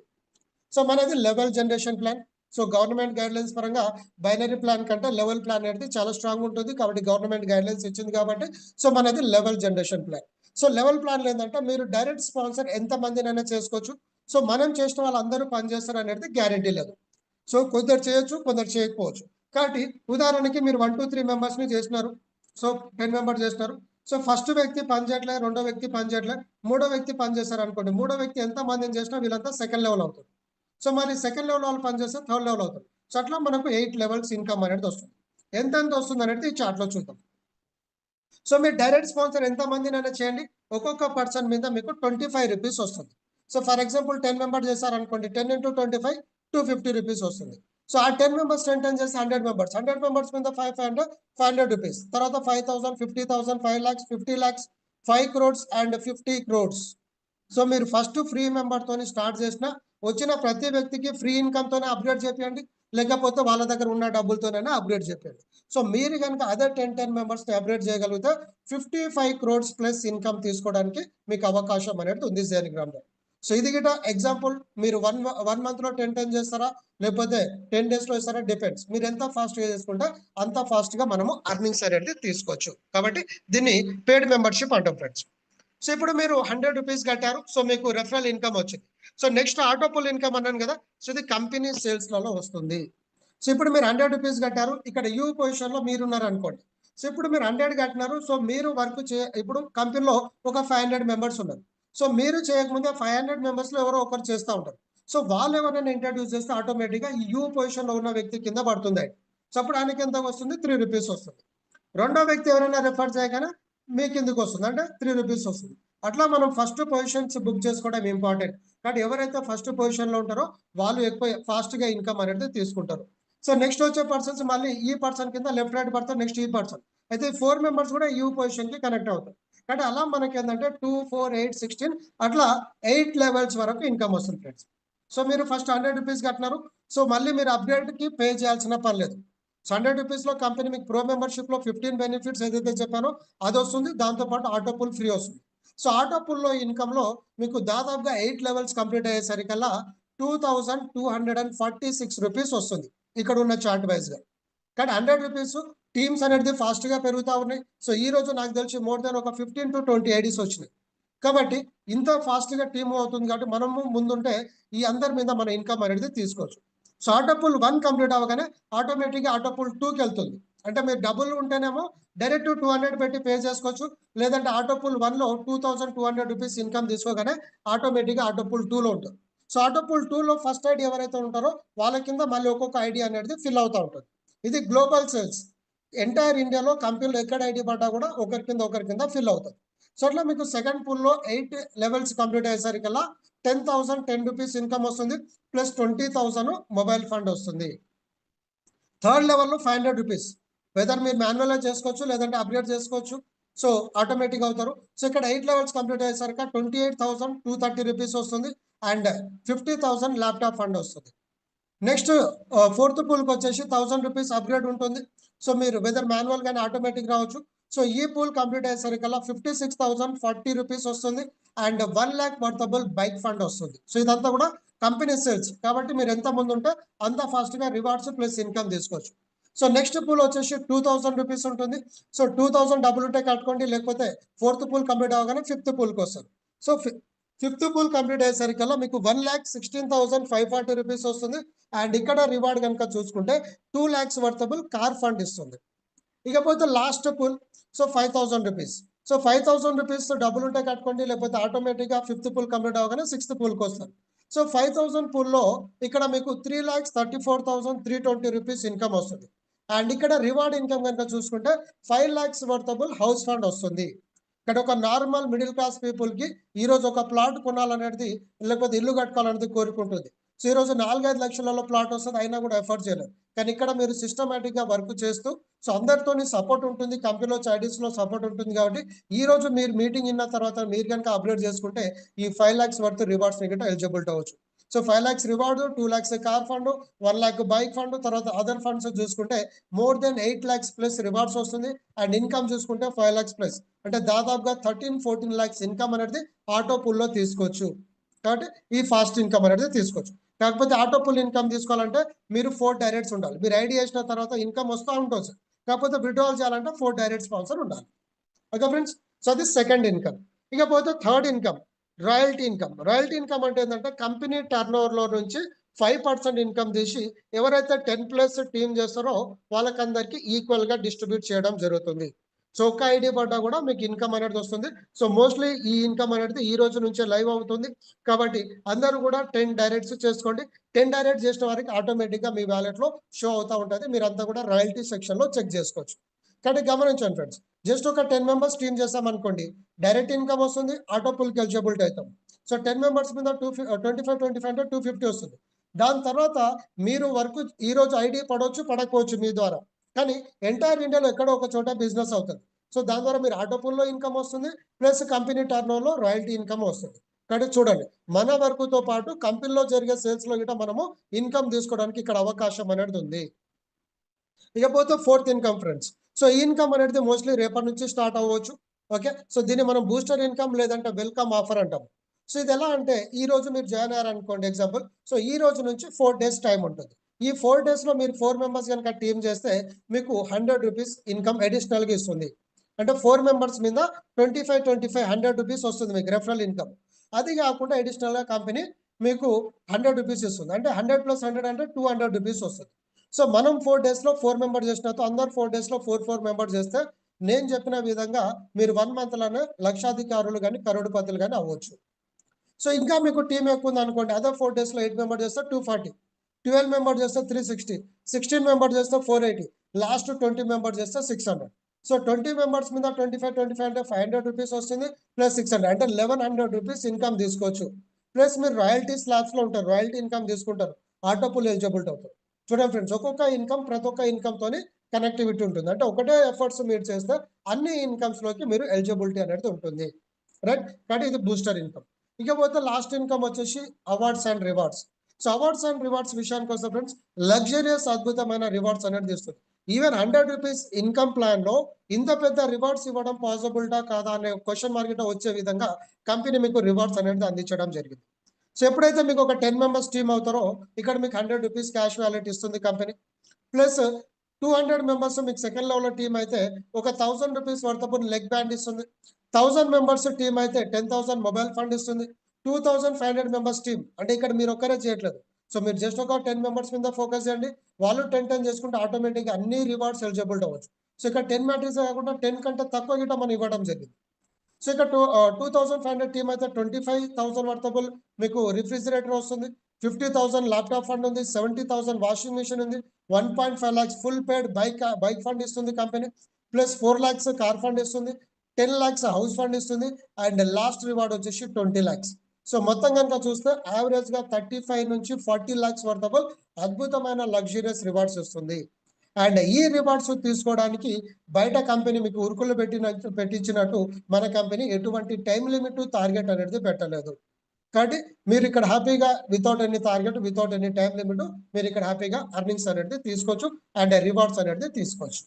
సో మనది level generation plan. So government guidelines పరంగా బైనరీ ప్లాన్ కంటే లెవెల్ ప్లాన్ అనేది చాలా స్ట్రాంగ్ ఉంటుంది. కాబట్టి గవర్నమెంట్ గైడ్లైన్స్ ఇచ్చింది కాబట్టి సో మనది level generation plan. So level ప్లాన్లో ఏంటంటే మీరు డైరెక్ట్ స్పాన్సర్ ఎంతమందినైనా చేసుకోవచ్చు. సో మనం చేసిన వాళ్ళందరూ పనిచేస్తారు అనేది గ్యారంటీ లేదు. సో కొందరు చేయొచ్చు, కొందరు చేయకపోవచ్చు. కాబట్టి ఉదాహరణకి మీరు 1, 2, 3 మెంబర్స్ని చేసినారు. సో 10 మెంబర్స్ చేసినారు. సో ఫస్ట్ వ్యక్తి పని చేయట్లేదు, రెండో వ్యక్తి పని చేయట్లేదు, మూడో వ్యక్తి పని చేస్తారు అనుకోండి. మూడో వ్యక్తి ఎంత మందిని చేసినా వీళ్ళంతా సెకండ్ లెవెల్ అవుతారు. సో మరి సెకండ్ లెవెల్ వాళ్ళు పనిచేస్తే థర్డ్ లెవెల్ అవుతారు. సో అట్లా మనకు 8 లెవెల్స్ ఇన్కమ్ అనేది వస్తుంది. ఎంత వస్తుంది అనేది ఈ చార్ట్లో చూద్దాం. సో మీరు డైరెక్ట్ స్పాన్సర్ ఎంత మందినైనా చేయండి, ఒక్కొక్క పర్సన్ మీద మీకు 25 రూపీస్ వస్తుంది. సో ఫర్ ఎగ్జాంపుల్ 10 మెంబర్స్ చేశారనుకోండి, 10 into 25 250 రూపీస్ వస్తుంది. సో ఆ 10 మెంబర్స్ 10 చేసి 100 మెంబర్స్, 100 మెంబర్స్ మీద 500 రూపీస్, తర్వాత 5,000, 50,000, 5 lakhs, 50 lakhs, 5 crores and 50 crores. So మీరు ఫస్ట్ ఫ్రీ మెంబర్తోని స్టార్ట్ చేసిన వచ్చిన ప్రతి వ్యక్తికి ఫ్రీ ఇన్కమ్తోనే అప్గ్రేడ్ చేయండి. లేకపోతే వాళ్ళ దగ్గర ఉన్న డబ్బులతోనైనా అప్గ్రేడ్ చేయండి. సో మీరు కనుక అదే 10 మెంబర్స్ని అప్గ్రేడ్ చేయగలిగితే 55 crores ప్లస్ ఇన్కమ్ తీసుకోవడానికి మీకు అవకాశం అనేది ఉంది జెనిగ్రామ్లో. సో ఇది గిట ఎగ్జాంపుల్. మీరు వన్ మంత్లో 10 చేస్తారా, లేకపోతే 10 daysలో ఇస్తారా, డిపెండ్స్. మీరు ఎంత ఫాస్ట్గా చేసుకుంటే అంత ఫాస్ట్గా మనము అర్నింగ్స్ అనేది తీసుకోవచ్చు. కాబట్టి దీన్ని పెయిడ్ మెంబర్షిప్ అంటాం ఫ్రెండ్స్. సో ఇప్పుడు మీరు 100 రూపీస్ కట్టారు, సో మీకు రెఫరల్ ఇన్కమ్ వచ్చింది. సో నెక్స్ట్ ఆటోపుల్ ఇన్కమ్ అన్నాను కదా, సో ఇది కంపెనీ సేల్స్లలో వస్తుంది. సో ఇప్పుడు మీరు 100 రూపీస్ కట్టారు, ఇక్కడ యూ పొజిషన్లో మీరున్నారు అనుకోండి. సో ఇప్పుడు మీరు 100 కట్టినారు, సో మీరు వర్క్ ఇప్పుడు కంపెనీలో ఒక 500 మెంబర్స్ ఉన్నారు. సో మీరు చేయకముందే 500 మెంబర్స్లో ఎవరో ఒకరు చేస్తూ ఉంటారు. సో వాళ్ళు ఎవరైనా ఇంట్రడ్యూస్ చేస్తే ఆటోమేటిక్గా ఈ యూ పొజిషన్లో ఉన్న వ్యక్తి కింద పడుతుంది. సో అప్పుడు ఆయనకి ఎంత వస్తుంది, 3 రూపీస్ వస్తుంది. రెండో వ్యక్తి ఎవరైనా రెఫర్ చేయగానే మీ కిందకి వస్తుంది, అంటే 3 రూపీస్ వస్తుంది. అట్లా మనం ఫస్ట్ పొజిషన్స్ బుక్ చేసుకోవడం ఇంపార్టెంట్. కానీ ఎవరైతే ఫస్ట్ పొజిషన్లో ఉంటారో వాళ్ళు ఎక్కువ ఫాస్ట్గా ఇన్కమ్ అనేది తీసుకుంటారు. సో నెక్స్ట్ వచ్చే పర్సన్స్ మళ్ళీ ఈ పర్సన్ కింద లెఫ్ట్ రైట్ పడతారు, నెక్స్ట్ ఈ పర్సన్. అయితే 4 మెంబర్స్ కూడా ఈ పొజిషన్కి కనెక్ట్ అవుతారు. కానీ అలా మనకి ఏంటంటే 2, 4, 8, 16 అట్లా 8 లెవెల్స్ వరకు ఇన్కమ్ వస్తుంది ఫ్రెండ్స్. సో మీరు ఫస్ట్ 100 రూపీస్ కట్టినారు, సో మళ్ళీ మీరు అప్గ్రేడ్కి పే చేయాల్సిన పని లేదు. 100 రూపీస్లో కంపెనీ మీకు ప్రో మెంబర్షిప్లో 15 బెనిఫిట్స్ ఏదైతే చెప్పానో అది వస్తుంది. దాంతోపాటు ఆటో పుల్ ఫ్రీ వస్తుంది. సో ఆటో పుల్లో ఇన్కమ్లో మీకు దాదాపుగా 8 లెవెల్స్ కంప్లీట్ అయ్యేసరికల్లా 2246 రూపీస్ వస్తుంది ఇక్కడ ఉన్న చార్ట్ వైజ్గా. కానీ 100 రూపీస్ టీమ్స్ అనేది ఫాస్ట్గా పెరుగుతూ ఉన్నాయి. సో ఈ రోజు నాకు తెలిసి మోర్ దాన్ ఒక 15 to 20 ఐడీస్ వచ్చినాయి. కాబట్టి ఇంత ఫాస్ట్గా టీమ్ అవుతుంది కాబట్టి మనము ముందుంటే ఈ అందరి మీద మన ఇన్కమ్ అనేది తీసుకోవచ్చు. సో ఆటోపుల్ 1 కంప్లీట్ అవ్వగానే ఆటోమేటిక్గా ఆటోపుల్ 2కి వెళ్తుంది. అంటే మీరు డబుల్ ఉంటేనేమో డైరెక్ట్ 200 పెట్టి పే చేసుకోవచ్చు. లేదంటే ఆటోపుల్ 1లో 2200 రూపీస్ ఇన్కమ్ తీసుకోగానే ఆటోమేటిక్గా ఆటోపుల్ 2లో ఉంటుంది. సో ఆటోపుల్ 2లో ఫస్ట్ ఐడి ఎవరైతే ఉంటారో వాళ్ళ కింద మళ్ళీ ఒక్కొక్క ఐడి అనేది ఫిల్ అవుతూ ఉంటుంది. ఇది గ్లోబల్ సేల్స్. ఎంటైర్ ఇండియాలో కంపెనీలో ఎక్కడ ఐడి పడ్డా కూడా ఒకరి కింద ఫిల్ అవుతుంది. సో అట్లా మీకు సెకండ్ పూల్లో 8 లెవెల్స్ కంప్లీట్ అయ్యేసరికల్లా 10,010 రూపీస్ ఇన్కమ్ వస్తుంది, ప్లస్ 20,000 మొబైల్ ఫండ్ వస్తుంది. థర్డ్ లెవెల్లో 500 రూపీస్. వెదర్ మీరు మాన్యువల్గా చేసుకోవచ్చు, లేదంటే అప్గ్రేడ్ చేసుకోవచ్చు. సో ఆటోమేటిక్ అవుతారు. సో ఇక్కడ 8 లెవెల్స్ కంప్లీట్ అయ్యేసరికి 28,230 రూపీస్ వస్తుంది, అండ్ 50,000 ల్యాప్టాప్ ఫండ్ వస్తుంది. నెక్స్ట్ ఫోర్త్ పూల్కి వచ్చేసి 1000 రూపీస్ అప్గ్రేడ్ ఉంటుంది. సో మీరు వెదర్ మాన్యువల్ కానీ ఆటోమేటిక్ రావచ్చు. సో ఈ పూల్ కంప్లీట్ అయ్యేసరికల్లా 56,040 రూపీస్ వస్తుంది, and 1 lakh worthable bike fund వస్తుంది. సో ఇదంతా కూడా కంపెనీ సేల్స్ కాబట్టి మీరు ఎంత ముందు ఉంటే అంత ఫాస్ట్గా రివార్డ్స్ ప్లస్ ఇన్కమ్ తీసుకోవచ్చు. సో నెక్స్ట్ పూల్ వచ్చేసి 2000 రూపీస్ ఉంటుంది. సో 2000 డబ్బులు ఉంటే కట్టుకోండి, లేకపోతే ఫోర్త్ పూల్ కంప్లీట్ అవ్వగానే ఫిఫ్త్ పూల్కి వస్తుంది. సో ఫిఫ్త్ పూల్ కంప్లీట్ అయ్యేసరికల్లా మీకు 1,16,540 రూపీస్ వస్తుంది, అండ్ ఇక్కడ రివార్డ్ కనుక చూసుకుంటే 2 lakhs వర్తబుల్ కార్ ఫండ్ ఇస్తుంది. ఇకపోతే last pool so 5,000 rupees. So 5,000 rupees డబ్బులు ఉంటే కట్టుకోండి, లేకపోతే ఆటోమేటిక్గా ఫిఫ్త్ పూల్ కంప్లీట్ అవ్వగానే సిక్స్త్ పూల్కి వస్తారు. సో 5,000 పూల్లో ఇక్కడ మీకు 3,34,320 రూపీస్ ఇన్కమ్ వస్తుంది, అండ్ ఇక్కడ రివార్డ్ ఇన్కమ్ కనుక చూసుకుంటే 5 lakhs వర్తబుల్ హౌస్ ఫండ్ వస్తుంది. ఇక్కడ ఒక నార్మల్ మిడిల్ క్లాస్ పీపుల్కి ఈరోజు ఒక ప్లాట్ కొనాలనేది, లేకపోతే ఇల్లు కట్టుకోవాలనేది కోరుకుంటుంది. సో ఈరోజు 4-5 లక్షలలో ప్లాట్ వస్తుంది, అయినా కూడా ఎఫర్ట్ చేయలేదు. కానీ ఇక్కడ మీరు సిస్టమేటిక్గా వర్క్ చేస్తూ సో అందరితో సపోర్ట్ ఉంటుంది, కంపెనీలో ఐడీస్లో సపోర్ట్ ఉంటుంది. కాబట్టి ఈ రోజు మీరు మీటింగ్ ఇన్న తర్వాత మీరు కనుక అప్గ్రేడ్ చేసుకుంటే ఈ 5 lakhs వర్త్ రివార్డ్స్ గిట్ట ఎలిజిబిలిటీ అవ్వచ్చు. So 5 lakhs reward, 2 lakhs car fund, 1 lakh bike fund, తర్వాత అదర్ ఫండ్స్ చూసుకుంటే more than 8 lakhs plus rewards వస్తుంది, అండ్ ఇన్కమ్ చూసుకుంటే 5 lakhs ప్లస్, అంటే దాదాపుగా 13-14 lakhs ఇన్కమ్ అనేది ఆటో పుల్లో తీసుకోవచ్చు. కాబట్టి ఈ ఫాస్ట్ ఇన్కమ్ అనేది తీసుకోవచ్చు. కాకపోతే ఆటో పుల్ ఇన్కమ్ తీసుకోవాలంటే మీరు 4 డైరెక్ట్స్ ఉండాలి. మీరు ఐడి వేసిన తర్వాత ఇన్కమ్ వస్తూ ఉంటుంది, కాకపోతే విడ్రాల్ చేయాలంటే 4 డైరెక్ట్ స్పాన్సర్ ఉండాలి. ఓకే ఫ్రెండ్స్, సో అది సెకండ్ ఇన్కమ్. ఇకపోతే third income royalty income. Royalty income అంటే ఏంటంటే కంపెనీ టర్న్ ఓవర్లో నుంచి 5% ఇన్కమ్ తీసి ఎవరైతే 10+ టీమ్ చేస్తారో వాళ్ళకందరికీ ఈక్వల్గా డిస్ట్రిబ్యూట్ చేయడం జరుగుతుంది. సో ఒక్క ఐడి పడ్డా కూడా మీకు ఇన్కమ్ అనేది వస్తుంది. సో మోస్ట్లీ ఈ ఇన్కమ్ అనేది ఈ రోజు నుంచే లైవ్ అవుతుంది. కాబట్టి అందరూ కూడా 10 డైరెక్ట్స్ చేసుకోండి. 10 డైరెక్ట్ చేసిన వారికి ఆటోమేటిక్గా మీ వ్యాలెట్లో షో అవుతూ ఉంటుంది. మీరంతా కూడా రాయల్టీ సెక్షన్లో చెక్ చేసుకోవచ్చు. కాబట్టి గమనించండి ఫ్రెండ్స్, జస్ట్ ఒక 10 మెంబర్స్ టీమ్ చేస్తామనుకోండి, డైరెక్ట్ ఇన్కమ్ వస్తుంది, ఆటో పుల్కి ఎలిజిబిలిటీ అవుతాం. సో 10 మెంబర్స్ మీద 25 అంటే 250 వస్తుంది. దాని తర్వాత మీరు వర్క్ ఈ రోజు ఐడి పడవచ్చు, పడకపోవచ్చు మీ ద్వారా, కానీ ఎంటైర్ ఇండియాలో ఎక్కడో ఒక చోట బిజినెస్ అవుతుంది. సో దాని ద్వారా మీరు ఆటో పుల్లో ఇన్కమ్ వస్తుంది, ప్లస్ కంపెనీ టర్న్ ఓవర్లో రాయల్టీ ఇన్కమ్ వస్తుంది. కానీ చూడండి, మన వరకుతో పాటు కంపెనీలో జరిగే సేల్స్ లో గిట్ట మనము ఇన్కమ్ తీసుకోవడానికి ఇక్కడ అవకాశం అనేది ఉంది. ఇకపోతే ఫోర్త్ ఇన్కమ్ ఫ్రెండ్స్. సో ఈ ఇన్కమ్ అనేది మోస్ట్లీ రేపటి నుంచి స్టార్ట్ అవ్వచ్చు. ఓకే, సో దీన్ని మనం బూస్టర్ ఇన్కమ్ లేదంటే వెల్కమ్ ఆఫర్ అంటాం. సో ఇది ఎలా అంటే ఈ రోజు మీరు జాయిన్ అయ్యారనుకోండి ఎగ్జాంపుల్, సో ఈ రోజు నుంచి 4 days టైం ఉంటుంది. ఈ 4 days లో మీరు 4 members కనుక టీమ్ చేస్తే మీకు 100 రూపీస్ ఇన్కమ్ అడిషనల్ గా ఇస్తుంది. అంటే 4 members మీద 25 100 రూపీస్ వస్తుంది మీకు రెఫరల్ ఇన్కమ్. అది కాకుండా అడిషనల్ గా కంపెనీ మీకు 100 రూపీస్ ఇస్తుంది. అంటే 100 + 100 అంటే 200 రూపీస్ వస్తుంది. సో మనం 4 days లో 4 members చేసినట్టు అందరు 4 days లో 4 members చేస్తే నేను చెప్పిన విధంగా మీరు 1 month లోనే లక్షాధికారులు కానీ కరోడుపతులు కానీ అవ్వచ్చు. సో ఇంకా మీకు టీం ఎక్కువ ఉంది అనుకోండి, అదర్ 4 days లో 8 members చేస్తే 240, 12 members చేస్తే 360, 16 members చేస్తే 480, లాస్ట్ 20 members చేస్తే 600. సో 20 members మీద 25 అంటే 500 రూపీస్ వస్తుంది ప్లస్ 600 అంటే 1100 రూపీస్ ఇన్కమ్ తీసుకోవచ్చు. ప్లస్ మీరు రాయల్టీ స్లాబ్స్ లో ఉంటారు, రాయల్టీ ఇన్కమ్ తీసుకుంటారు, ఆటో పుల్ ఎలిజిబిలిటీ అవుతారు. చూడండి ఫ్రెండ్స్, ఒక్కొక్క ఇన్కమ్ ప్రతి ఒక్క ఇన్కమ్ తోని కనెక్టివిటీ ఉంటుంది. అంటే ఒకటే ఎఫర్ట్స్ మీరు చేస్తే అన్ని ఇన్కమ్స్ లోకి మీరు ఎలిజిబిలిటీ అనేది ఉంటుంది, రైట్. కాబట్టి ఇది బూస్టర్ ఇన్కమ్. ఇకపోతే లాస్ట్ ఇన్కమ్ వచ్చేసి awards and rewards. So awards and rewards విషయానికి వస్తే ఫ్రెండ్స్, లగ్జరియస్ అద్భుతమైన రివార్డ్స్ అనేది తీస్తుంది. ఈవెన్ 100 రూపీస్ ఇన్కమ్ ప్లాన్ లో ఇంత పెద్ద రివార్డ్స్ ఇవ్వడం పాసిబుల్టా కాదా అనే క్వశ్చన్ మార్కెట్ వచ్చే విధంగా కంపెనీ మీకు రివార్డ్స్ అనేది అందించడం జరిగింది. సో ఎప్పుడైతే మీకు ఒక 10 members టీమ్ అవుతారో ఇక్కడ మీకు 100 రూపీస్ క్యాష్ వ్యాలెట్ ఇస్తుంది కంపెనీ. ప్లస్ 200 members మీకు సెకండ్ లెవెల్ టీమ్ అయితే ఒక 1000 రూపీస్ వర్తపు లెగ్ బ్యాండ్ ఇస్తుంది. 1000 members టీమ్ అయితే 10,000 మొబైల్ ఫండ్ ఇస్తుంది. 2500 members టీమ్ అంటే ఇక్కడ మీరు ఒక్కరే చేయట్లేదు. సో మీరు జస్ట్ ఒక 10 members మీద ఫోకస్ చేయండి, వాళ్ళు 10 చేసుకుంటే ఆటోమేటిక్గా అన్ని రివార్డ్స్ ఎలిజిబుల్ అవ్వచ్చు. సో ఇక్కడ 10 మ్యాట్రిక్స్ కాకుండా 10 కంటే తక్కువ గిట్ట మనం ఇవ్వడం జరిగింది. సో ఇక్కడ 2500 టీమ్ అయితే 25,000 వర్తబుల్ మీకు రిఫ్రిజిరేటర్ వస్తుంది, 50,000 ల్యాప్టాప్ ఫండ్ ఉంది, 70,000 వాషింగ్ మిషన్ ఉంది, 1.5 lakhs full paid bike fund ఇస్తుంది company. Plus 4 lakhs car fund ఇస్తుంది, 10 lakhs హౌస్ ఫండ్ ఇస్తుంది, అండ్ లాస్ట్ రివార్డ్ వచ్చేసి 20 lakhs. సో మొత్తం కనుక చూస్తే యావరేజ్ గా 35 నుంచి 40 lakhs వర్తబుల్ అద్భుతమైన లగ్జరియస్ రివార్డ్స్ వస్తుంది. అండ్ ఈ రివార్డ్స్ తీసుకోవడానికి బయట కంపెనీ మీకు ఉరుకులు పెట్టించినట్టు మన కంపెనీ ఎటువంటి టైం లిమిట్ టార్గెట్ అనేది పెట్టలేదు. కాబట్టి మీరు ఇక్కడ హ్యాపీగా without any target without any time limit మీరు ఇక్కడ హ్యాపీగా అర్నింగ్స్ అనేది తీసుకోవచ్చు అండ్ రివార్డ్స్ అనేది తీసుకోవచ్చు.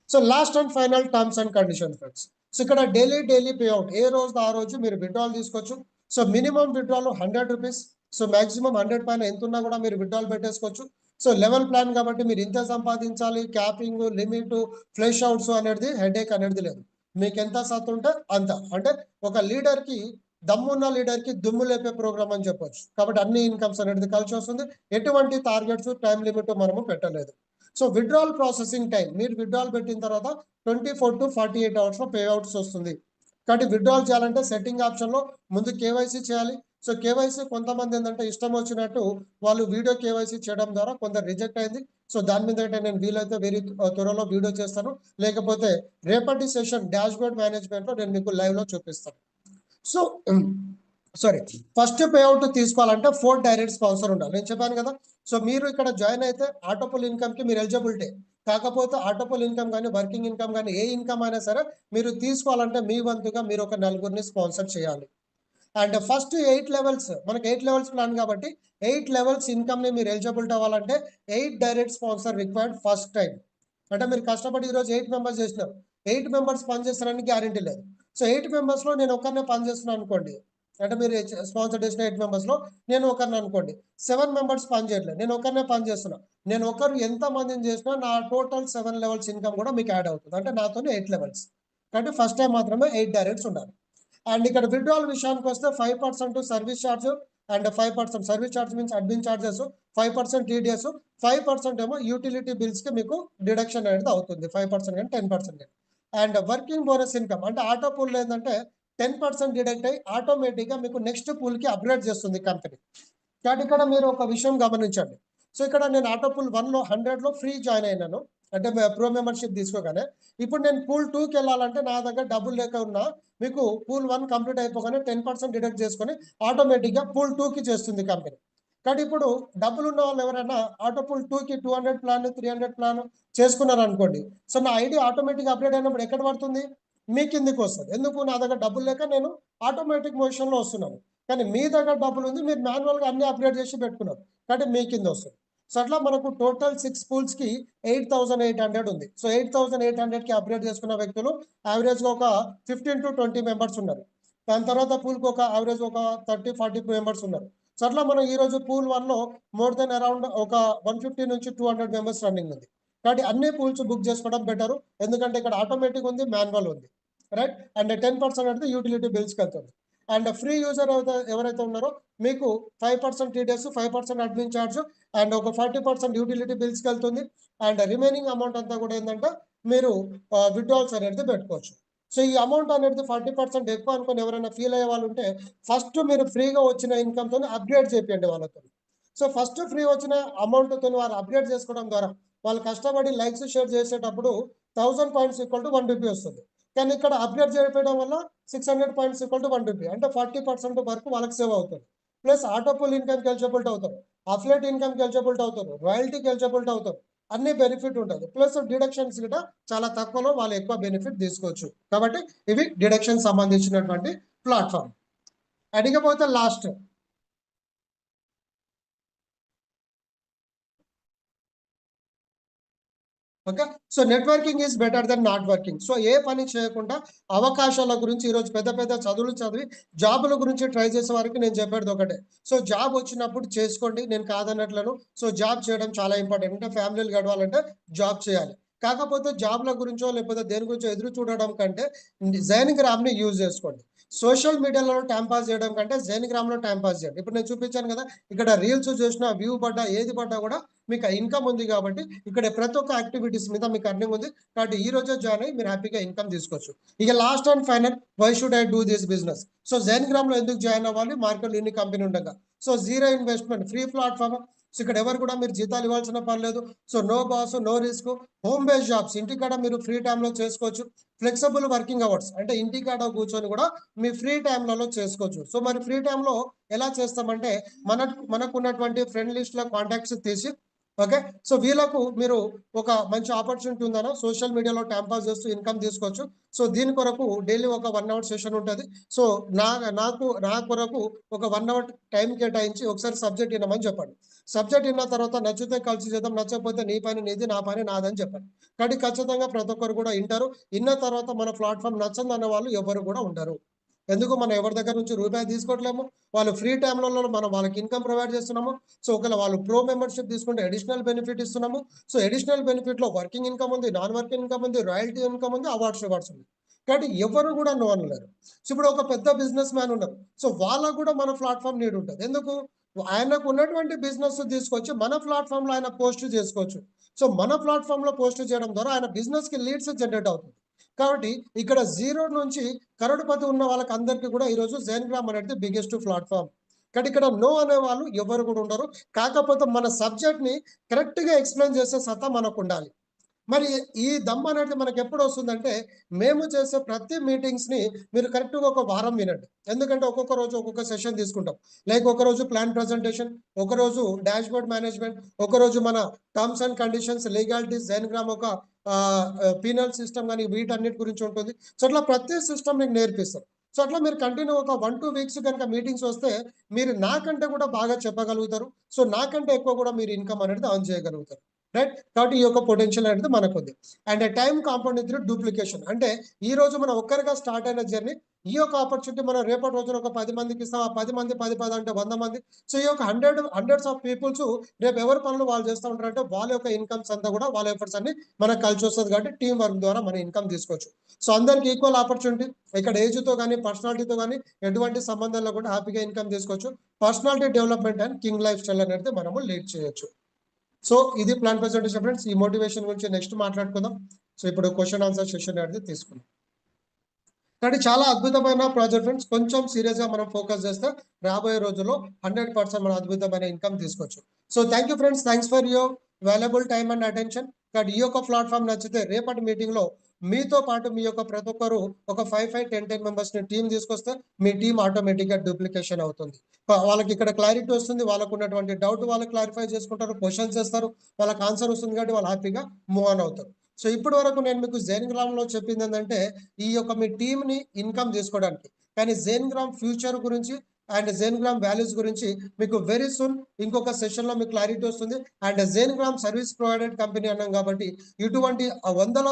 So last and final terms and condition friends. So ఇక్కడ డైలీ పేఅవుట్ ఏ రోజు ఆ రోజు మీరు విత్డ్రాల్ తీసుకోవచ్చు. So minimum withdrawal 100 rupees. So maximum 100 పైన ఎంత ఉన్నా కూడా మీరు విత్డ్రాల్ పెట్టేసుకోవచ్చు. సో లెవెల్ ప్లాన్ కాబట్టి మీరు ఇంత సంపాదించాలి, క్యాపింగ్ లిమిట్ ఫ్లెష్ అవుట్స్ అనేది హెడేక్ అనేది లేదు. మీకు ఎంత సత్తు ఉంటే అంత. అంటే ఒక లీడర్ కి దమ్మున్న లీడర్ కి దుమ్ము లేపే ప్రోగ్రామ్ అని చెప్పొచ్చు. కాబట్టి అన్ని ఇన్కమ్స్ అనేది కలిసి వస్తుంది, ఎటువంటి టార్గెట్స్ టైం లిమిట్ మనము పెట్టలేదు. సో విత్డ్రాల్ ప్రాసెసింగ్ టైం మీరు విత్డ్రాల్ పెట్టిన తర్వాత 24 to 48 hours లో పేఅవుట్స్ వస్తుంది. కాబట్టి విత్డ్రాల్ చేయాలంటే సెట్టింగ్ ఆప్షన్ లో ముందు కేవైసీ చేయాలి. సో కేవైసీ కొంతమంది ఏంటంటే ఇష్టం వచ్చినట్టు వాళ్ళు వీడియో కేవైసీ చేయడం ద్వారా కొంత రిజెక్ట్ అయింది. సో దాని మీద అయితే నేను వీలైతే వెరీ త్వరలో వీడియో చేస్తాను, లేకపోతే రేపటి సెషన్ డాష్ బోర్డ్ మేనేజ్మెంట్ లో నేను మీకు లైవ్ లో చూపిస్తాను. సో సారీ, ఫస్ట్ పేఅవుట్ తీసుకోవాలంటే 4 డైరెక్ట్ స్పాన్సర్ ఉండాలి, నేను చెప్పాను కదా. సో మీరు ఇక్కడ జాయిన్ అయితే ఆటోపుల్ ఇన్కమ్ కి మీరు ఎలిజిబిలిటీ. కాకపోతే ఆటోపుల్ ఇన్కమ్ కానీ వర్కింగ్ ఇన్కమ్ కానీ ఏ ఇన్కమ్ అయినా సరే మీరు తీసుకోవాలంటే మీ వంతుగా మీరు ఒక 4 స్పాన్సర్ చేయాలి. అండ్ ఫస్ట్ 8 levels మనకి 8 levels ప్లాన్ కాబట్టి 8 levels ఇన్కమ్ ని మీరు ఎలిజిబిలిటీ అవ్వాలంటే 8 direct sponsor required first time. అంటే మీరు కష్టపడి ఈరోజు 8 members చేసినారు, 8 members పని చేస్తారని గ్యారంటీ లేదు. సో 8 members లో నేను ఒక్కరినే పని చేస్తున్నాను అనుకోండి, అంటే మీరు స్పాన్సర్ చేసిన 8 members లో నేను ఒకరిని అనుకోండి, 7 members పని చేయట్లేదు, నేను ఒకరినే పని చేస్తున్నా. నేను ఒకరు ఎంత మందిని చేసినా నా టోటల్ 7 levels ఇన్కమ్ కూడా మీకు యాడ్ అవుతుంది. అంటే నాతో 8 levels. కాబట్టి ఫస్ట్ టైం మాత్రమే 8 డైరెక్ట్స్ ఉండాలి. అండ్ ఇక్కడ విత్డ్రాల్ విషయానికి వస్తే 5% service charge and 5% service charge means admin charges, 5% TDS, 5% ఏమో యూటిలిటీ బిల్స్ కి మీకు డిడక్షన్ అనేది అవుతుంది. 5% కానీ 10%. అండ్ వర్కింగ్ బోనస్ ఇన్కమ్ అంటే ఆటో పూల్ ఏంటంటే 10% డిడక్ట్ అయ్యి ఆటోమేటిక్ గా మీకు నెక్స్ట్ పూల్ కి అప్గ్రేడ్ చేస్తుంది కంపెనీ. కాబట్టి ఇక్కడ మీరు ఒక విషయం గమనించండి. సో ఇక్కడ నేను ఆటో పూల్ 1 లో 100 లో ఫ్రీ జాయిన్ అయినాను, అంటే ప్రో మెంబర్షిప్ తీసుకోగానే. ఇప్పుడు నేను పూల్ 2కి వెళ్ళాలంటే నా దగ్గర డబ్బులు లేక ఉన్నా మీకు పూల్ 1 కంప్లీట్ అయిపోగానే 10% డిడక్ట్ చేసుకొని ఆటోమేటిక్గా పూల్ 2కి చేస్తుంది కంపెనీ. కాబట్టి ఇప్పుడు డబ్బులు ఉన్న వాళ్ళు ఎవరైనా ఆటో పూల్ 2కి 200 ప్లాన్ 300 ప్లాన్ చేసుకున్నారు అనుకోండి, సో నా ఐడి ఆటోమేటిక్ అప్డేట్ అయినప్పుడు ఎక్కడ పడుతుంది, మీ కిందికి వస్తుంది. ఎందుకు, నా దగ్గర డబ్బులు లేక నేను ఆటోమేటిక్ మోషన్లో వస్తున్నాను. కానీ మీ దగ్గర డబ్బులు ఉంది, మీరు మాన్యువల్గా అన్ని అప్డేట్ చేసి పెట్టుకున్నారు కాబట్టి మీ కింద వస్తుంది. సో అట్లా మనకు టోటల్ 6 పూల్స్కి 8,800 ఉంది. సో 8,800కి అప్డేట్ చేసుకున్న వ్యక్తులు యావరేజ్గా ఒక 15 to 20 మెంబర్స్ ఉన్నారు. దాని తర్వాత పూల్కి ఒక యావరేజ్ ఒక 30-40 మెంబర్స్ ఉన్నారు. సో అట్లా మనం ఈరోజు పూల్ 1లో మోర్ దెన్ అరౌండ్ ఒక 150 నుంచి 200 మెంబర్స్ రన్నింగ్ ఉంది. కాబట్టి అన్ని పూల్స్ బుక్ చేసుకోవడం బెటర్, ఎందుకంటే ఇక్కడ ఆటోమేటిక్ ఉంది, మాన్యువల్ ఉంది, రైట్. అండ్ 10% అయితే యూటిలిటీ బిల్స్కి వెళ్తుంది. అండ్ ఫ్రీ యూజర్ ఎవరైతే ఉన్నారో మీకు 5% టీడీఎస్, 5% అడ్మిన్ ఛార్జ్ అండ్ ఒక 40% యూటిలిటీ బిల్స్కి వెళ్తుంది. అండ్ రిమైనింగ్ అమౌంట్ అంతా కూడా ఏంటంటే మీరు విత్డ్రాల్స్ అనేది పెట్టుకోవచ్చు. సో ఈ అమౌంట్ అనేది 40% ఎక్కువ అనుకుని ఎవరైనా ఫీల్ అయ్యే వాళ్ళు ఉంటే ఫస్ట్ మీరు ఫ్రీగా వచ్చిన ఇన్కమ్తో అప్గ్రేడ్ చేయండి వాళ్ళతో. సో ఫస్ట్ ఫ్రీ వచ్చిన అమౌంట్తో వాళ్ళు అప్గ్రేడ్ చేసుకోవడం ద్వారా వాళ్ళు కష్టపడి లైక్స్ షేర్ చేసేటప్పుడు 1000 పాయింట్స్ ఈక్వల్ టు 1 రూపీ వస్తుంది. కానీ ఇక్కడ అప్గ్రేడ్ చేయడం వల్ల 600 పాయింట్స్ ఈక్వల్ టు 1 రూపీ, అంటే 40% వరకు వాళ్ళకి సేవ్ అవుతుంది. ప్లస్ ఆటోపుల్ ఇన్కమ్కి ఎలిజిబిలిటీ అవుతారు, అఫిలియేట్ ఇన్కమ్కి ఎలిజిబిలిటీ అవుతారు, రాయల్టీకి ఎలిజిబిలిటీ అవుతారు, అన్ని బెనిఫిట్ ఉంటుంది. ప్లస్ డిడక్షన్స్ కూడా చాలా తక్కువలో వాళ్ళు ఎక్కువ బెనిఫిట్ తీసుకోవచ్చు. కాబట్టి ఇవి డిడక్షన్ సంబంధించినటువంటి ప్లాట్ఫామ్. అడిగపోతే last okay. So networking is better than not working. So ఏ పని చేయకుండా అవకాశాల గురించి ఈరోజు పెద్ద పెద్ద చదువులు చదివి జాబుల గురించి ట్రై చేసే వారికి నేను చెప్పేది ఒకటే, సో జాబ్ వచ్చినప్పుడు చేసుకోండి, నేను కాదన్నట్లను. సో జాబ్ చేయడం చాలా ఇంపార్టెంట్, అంటే ఫ్యామిలీలు గడవాలంటే జాబ్ చేయాలి. కాకపోతే జాబ్ల గురించో లేకపోతే దేని గురించో ఎదురు చూడడం కంటే జైన్గ్రామ్ని యూజ్ చేసుకోండి. సోషల్ మీడియాలో టైం పాస్ చేయడం కంటే జైన్గ్రామ్లో టైం పాస్ చేయండి. ఇప్పుడు నేను చూపించాను కదా, ఇక్కడ రీల్స్ చూసినా వ్యూ పడ్డా ఏది పడ్డా కూడా మీకు ఇన్కమ్ ఉంది. కాబట్టి ఇక్కడ ప్రతి ఒక్క యాక్టివిటీస్ మీద మీకు అర్నింగ్ ఉంది. కాబట్టి ఈ రోజే జాయిన్ అయ్యి మీరు హ్యాపీగా ఇన్కమ్ తీసుకోవచ్చు. ఇక last and final, why should I do this business? So జైన్గ్రామ్లో ఎందుకు జాయిన్ అవ్వాలి? మార్కెట్లో ఇన్ని కంపెనీ ఉండగా. So zero investment, free platform. So ఇక్కడ ఎవరు కూడా మీరు జీతాలు ఇవ్వాల్సిన పని లేదు. So no boss, no risk, home based jobs, ఇంటికాడ మీరు ఫ్రీ టైంలో చేసుకోవచ్చు. ఫ్లెక్సిబుల్ వర్కింగ్ అవర్స్, అంటే ఇంటికాడ కూర్చొని కూడా మీ ఫ్రీ టైంలలో చేసుకోవచ్చు. సో మరి ఫ్రీ టైంలో ఎలా చేస్తామంటే మనకు ఉన్నటువంటి ఫ్రెండ్ లిస్ట్లో కాంటాక్ట్స్ తీసి ఓకే. సో వీళ్ళకు మీరు ఒక మంచి ఆపర్చునిటీ ఉందన్న సోషల్ మీడియాలో టైం పాస్ చేస్తూ ఇన్కమ్ తీసుకోవచ్చు. సో దీని కొరకు డైలీ ఒక 1 అవర్ సెషన్ ఉంటుంది. సో నా కొరకు ఒక 1 అవర్ టైం కేటాయించి ఒకసారి సబ్జెక్ట్ వినమని చెప్పండి. సబ్జెక్ట్ విన్న తర్వాత నచ్చితే కలిసి చేద్దాం, నచ్చకపోతే నీ పని నీది, నా పని నాదని చెప్పండి. కాబట్టి ఖచ్చితంగా ప్రతి ఒక్కరు కూడా వింటారు. విన్న తర్వాత మన ప్లాట్ఫామ్ నచ్చంది అన్న వాళ్ళు ఎవరు కూడా ఉండరు. ఎందుకు మనం ఎవరి దగ్గర నుంచి రూపాయి తీసుకోవట్లేము, వాళ్ళు ఫ్రీ టైంలో మనం వాళ్ళకి ఇన్కమ్ ప్రొవైడ్ చేస్తున్నాము. సో ఒకవేళ వాళ్ళు ప్రో మెంబర్షిప్ తీసుకుంటే అడిషనల్ బెనిఫిట్ ఇస్తున్నాము. సో అడిషనల్ బెనిఫిట్లో వర్కింగ్ ఇన్కమ్ ఉంది, నాన్ వర్కింగ్ ఇన్కమ్ ఉంది, రాయల్టీ ఇన్కమ్ ఉంది, అవార్డ్స్ ఉంది. కాబట్టి ఎవరు కూడా నో అనలేరు. సో ఇప్పుడు ఒక పెద్ద బిజినెస్ మ్యాన్ ఉన్నారు, సో వాళ్ళకు కూడా మన ప్లాట్ఫామ్ నీడ్ ఉంటుంది. ఎందుకు? ఆయనకు ఉన్నటువంటి బిజినెస్ తీసుకొచ్చి మన ప్లాట్ఫామ్లో ఆయన పోస్ట్ చేసుకోవచ్చు. సో మన ప్లాట్ఫామ్లో పోస్ట్ చేయడం ద్వారా ఆయన బిజినెస్కి లీడ్స్ జనరేట్ అవుతుంది. కాబట్టి ఇక్కడ జీరో నుంచి కరోడుపతి ఉన్న వాళ్ళకి అందరికీ కూడా ఈరోజు జైన్గ్రామ్ అనేది బిగ్గెస్ట్ ప్లాట్ఫామ్. కాబట్టి ఇక్కడ నో అనే వాళ్ళు ఎవరు కూడా ఉండరు. కాకపోతే మన సబ్జెక్ట్ని కరెక్ట్గా ఎక్స్ప్లెయిన్ చేసే సత్తా మనకు ఉండాలి. మరి ఈ దమ్ అనేది మనకి ఎప్పుడు వస్తుందంటే, మేము చేసే ప్రతి మీటింగ్స్ని మీరు కరెక్ట్గా ఒక వారం వినండి. ఎందుకంటే ఒక్కొక్క రోజు ఒక్కొక్క సెషన్ తీసుకుంటాం. లైక్ ఒకరోజు ప్లాన్ ప్రజెంటేషన్, ఒకరోజు డాష్ బోర్డ్ మేనేజ్మెంట్, ఒకరోజు మన టర్మ్స్ అండ్ కండిషన్స్, లీగాలిటీస్, జైన్గ్రామ్ ఒక పీనల్ సిస్టమ్ కానీ వీటన్నిటి గురించి ఉంటుంది. సో అట్లా ప్రతి సిస్టమ్ మీకు నేర్పిస్తాం. సో అట్లా మీరు కంటిన్యూ ఒక 1-2 వీక్స్ కనుక మీటింగ్స్ వస్తే మీరు నాకంటే కూడా బాగా చెప్పగలుగుతారు. సో నాకంటే ఎక్కువ కూడా మీరు ఇన్కమ్ అనేది ఆన్ చేయగలుగుతారు, రైట్. కాబట్టి ఈ యొక్క పొటెన్షియల్ అనేది మనకు ఉంది. And time compound through duplication, అంటే ఈ రోజు మనం ఒక్కరిగా స్టార్ట్ అయిన జర్నీ, ఈ యొక్క ఆపర్చునిటీ మనం రేపటి రోజున ఒక 10 మందికి ఇస్తాం. ఆ 10 మంది 10 అంటే 100 మంది. సో ఈ యొక్క హండ్రెడ్స్ ఆఫ్ పీపుల్స్ రేపు ఎవరి పనులు వాళ్ళు చేస్తూ ఉంటారంటే వాళ్ళ యొక్క ఇన్కమ్స్ అంతా కూడా వాళ్ళ ఎఫర్ట్స్ అన్ని మనకు కలిసి వస్తుంది. కాబట్టి టీం వర్క్ ద్వారా మన ఇన్కమ్ తీసుకోవచ్చు. సో అందరికి ఈక్వల్ ఆపర్చునిటీ, ఇక్కడ ఏజ్తో కానీ పర్సనాలిటీతో కానీ ఎటువంటి సంబంధం లేకుండా హ్యాపీగా ఇన్కమ్ తీసుకోవచ్చు. Personality development and king life style అనేది మనము లీడ్ చేయొచ్చు. సో ఇది ప్లాన్ ప్రెజెంటేషన్ ఫ్రెండ్స్. ఈ మోటివేషన్ గురించి నెక్స్ట్ మాట్లాడుకుందాం. సో ఇప్పుడు క్వశ్చన్ ఆన్సర్ సెషన్ అనేది తీసుకుందాం. కాబట్టి చాలా అద్భుతమైన ప్రాజెక్ట్ ఫ్రెండ్స్. కొంచెం సీరియస్గా మనం ఫోకస్ చేస్తే రాబోయే రోజుల్లో 100% మనం అద్భుతమైన ఇన్కమ్ తీసుకోవచ్చు. So thank you friends, thanks for your valuable time and attention. కాబట్టి ఈ యొక్క ప్లాట్ఫామ్ నచ్చితే రేపటి మీటింగ్లో మీతో పాటు మీ యొక్క ప్రతి ఒక్కరు ఒక 5-10 మెంబర్స్ని టీం తీసుకొస్తే మీ టీం ఆటోమేటిక్గా డూప్లికేషన్ అవుతుంది. వాళ్ళకి ఇక్కడ క్లారిటీ వస్తుంది, వాళ్ళకు ఉన్నటువంటి డౌట్ వాళ్ళు క్లారిఫై చేసుకుంటారు, క్వశ్చన్స్ చేస్తారు, వాళ్ళకి ఆన్సర్ వస్తుంది. కాబట్టి వాళ్ళు హ్యాపీగా మూవ్ ఆన్ అవుతారు. సో ఇప్పటి వరకు నేను మీకు జైన్గ్రామ్లో చెప్పింది ఏంటంటే ఈ యొక్క మీ టీంని ఇన్కమ్ చేసుకోవడానికి. కానీ జైన్గ్రామ్ ఫ్యూచర్ గురించి అండ్ జెన్గ్రామ్ వాల్యూస్ గురించి మీకు వెరీ సూన్ ఇంకొక సెషన్లో మీకు క్లారిటీ వస్తుంది. అండ్ జెన్గ్రామ్ సర్వీస్ ప్రొవైడెడ్ కంపెనీ అన్నాం కాబట్టి ఇటువంటి వందల